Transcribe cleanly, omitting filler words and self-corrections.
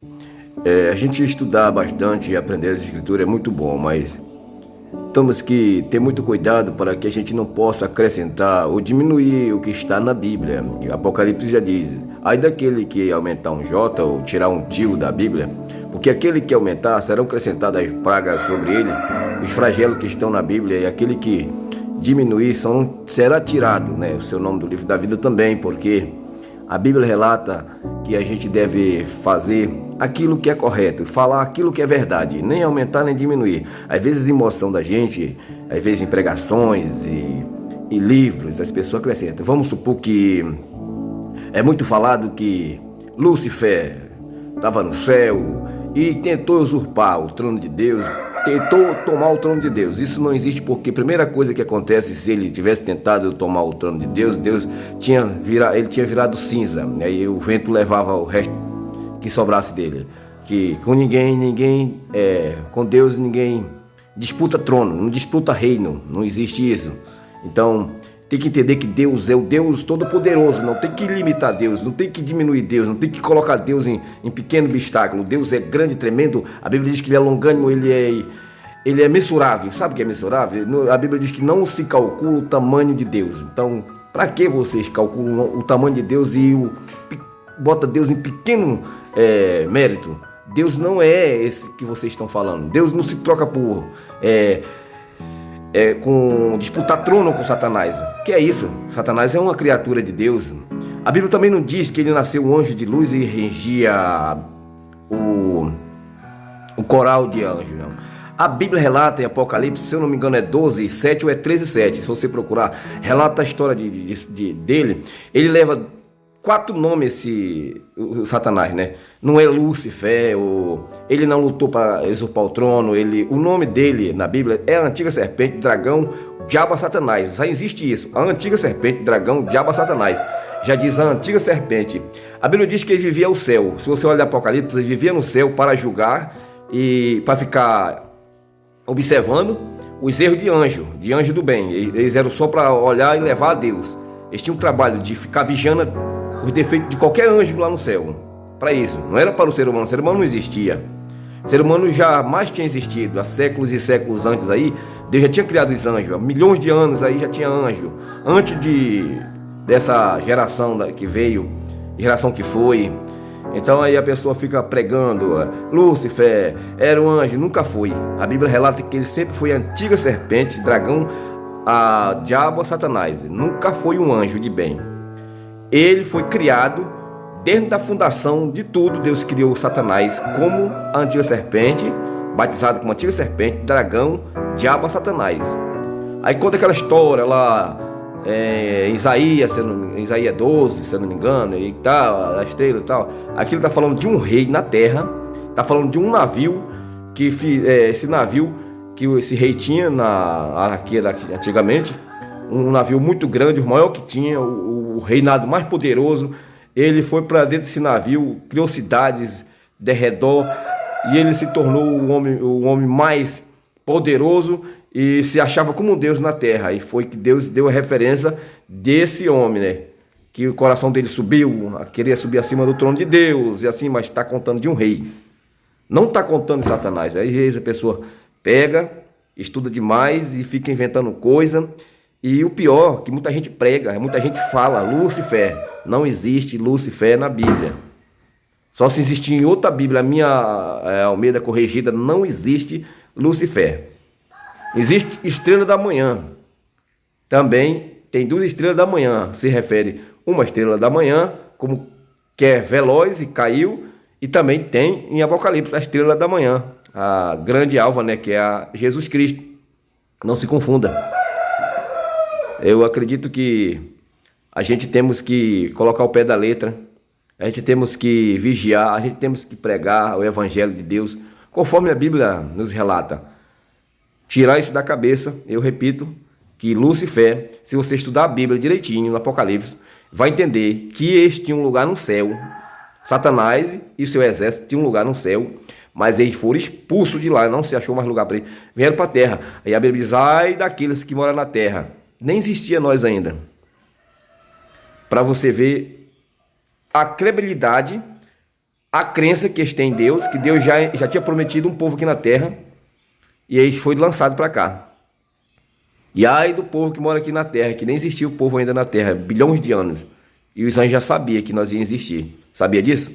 A gente estudar bastante e aprender as escrituras é muito bom, mas temos que ter muito cuidado para que a gente não possa acrescentar ou diminuir o que está na Bíblia. Apocalipse já diz: ai daquele que aumentar um J ou tirar um tio da Bíblia, porque aquele que aumentar serão acrescentadas pragas sobre ele, os flagelos que estão na Bíblia, e aquele que diminuir será tirado, né? O seu nome do livro da vida também, porque a Bíblia relata que a gente deve fazer aquilo que é correto, falar aquilo que é verdade, nem aumentar nem diminuir. Às vezes a emoção da gente, às vezes em pregações e livros, as pessoas acrescentam. Vamos supor que é muito falado que Lúcifer estava no céu e tentou usurpar o trono de Deus, tentou tomar o trono de Deus. Isso não existe, porque a primeira coisa que acontece, se ele tivesse tentado tomar o trono de Deus, ele tinha virado cinza, né? E o vento levava o resto que sobrasse dele. Que com com Deus ninguém disputa trono, não disputa reino, não existe isso. Então tem que entender que Deus é o Deus Todo-Poderoso, não tem que limitar Deus, não tem que diminuir Deus, não tem que colocar Deus em pequeno obstáculo. Deus é grande, tremendo. A Bíblia diz que ele é longânimo, ele é mensurável. Sabe o que é mensurável? A Bíblia diz que não se calcula o tamanho de Deus. Então, para que vocês calculam o tamanho de Deus e bota Deus em pequeno mérito? Deus não é esse que vocês estão falando. Deus não se troca por com disputar trono com Satanás. Que é isso? Satanás é uma criatura de Deus. A Bíblia também não diz que ele nasceu um anjo de luz e regia o coral de anjos, não. A Bíblia relata em Apocalipse, se eu não me engano é 12:7 ou é 13:7, se você procurar, relata a história dele. Ele leva 4 nomes, o Satanás, né? Não é Lúcifer, ele não lutou para usurpar o trono. O nome dele na Bíblia é a antiga serpente, dragão, diabo, Satanás. Já existe isso, a antiga serpente, dragão, diabo, Satanás. Já diz a antiga serpente. A Bíblia diz que ele vivia ao céu. Se você olhar Apocalipse, ele vivia no céu para julgar e para ficar observando os erros de anjo do bem. Eles eram só para olhar e levar a Deus. Eles tinham o trabalho de ficar vigiando os defeitos de qualquer anjo lá no céu. Para isso, não era para o ser humano não existia. O ser humano jamais tinha existido. Há séculos e séculos antes aí, Deus já tinha criado os anjos. Há milhões de anos aí já tinha anjo. Antes dessa geração que veio, geração que foi. Então aí a pessoa fica pregando: Lúcifer era um anjo. Nunca foi. A Bíblia relata que ele sempre foi a antiga serpente, dragão, a diabo, a Satanás. Nunca foi um anjo de bem. Ele foi criado dentro da fundação de tudo. Deus criou Satanás como a antiga serpente, batizado como antiga serpente, dragão, diabo, Satanás. Aí conta aquela história lá, Isaías 12, se eu não me engano, e tal, a estrela e tal. Aquilo está falando de um rei na terra, está falando de um navio, esse rei tinha antigamente, um navio muito grande, o maior que tinha, o reinado mais poderoso. Ele foi para dentro desse navio, criou cidades de redor, e ele se tornou o homem mais poderoso e se achava como Deus na terra. E foi que Deus deu a referência desse homem, né? Que o coração dele subiu, queria subir acima do trono de Deus, e assim, mas está contando de um rei. Não está contando de Satanás. Aí às vezes a pessoa pega, estuda demais e fica inventando coisa. E o pior, que muita gente prega, muita gente fala Lúcifer. Não existe Lúcifer na Bíblia. Só se existir em outra Bíblia, a minha Almeida corrigida, não existe Lúcifer. Existe estrela da manhã. Também tem 2 estrelas da manhã. Se refere uma estrela da manhã, como que é veloz e caiu. E também tem em Apocalipse a estrela da manhã, a grande alva, né, que é a Jesus Cristo. Não se confunda. Eu acredito que a gente temos que colocar o pé da letra, a gente temos que vigiar, a gente temos que pregar o Evangelho de Deus, conforme a Bíblia nos relata. Tirar isso da cabeça. Eu repito que Lúcifer, se você estudar a Bíblia direitinho, no Apocalipse, vai entender que eles tinham um lugar no céu. Satanás e seu exército tinham um lugar no céu, mas eles foram expulsos de lá, não se achou mais lugar para eles, vieram para a terra. Aí a Bíblia diz: ai daqueles que moram na terra. Nem existia nós ainda. Para você ver a credibilidade a crença que eles têm em Deus, que Deus já tinha prometido um povo aqui na terra, e aí foi lançado para cá. E aí do povo que mora aqui na terra, que nem existia o povo ainda na terra, bilhões de anos, e os anjos já sabiam que nós ia existir. Sabia disso?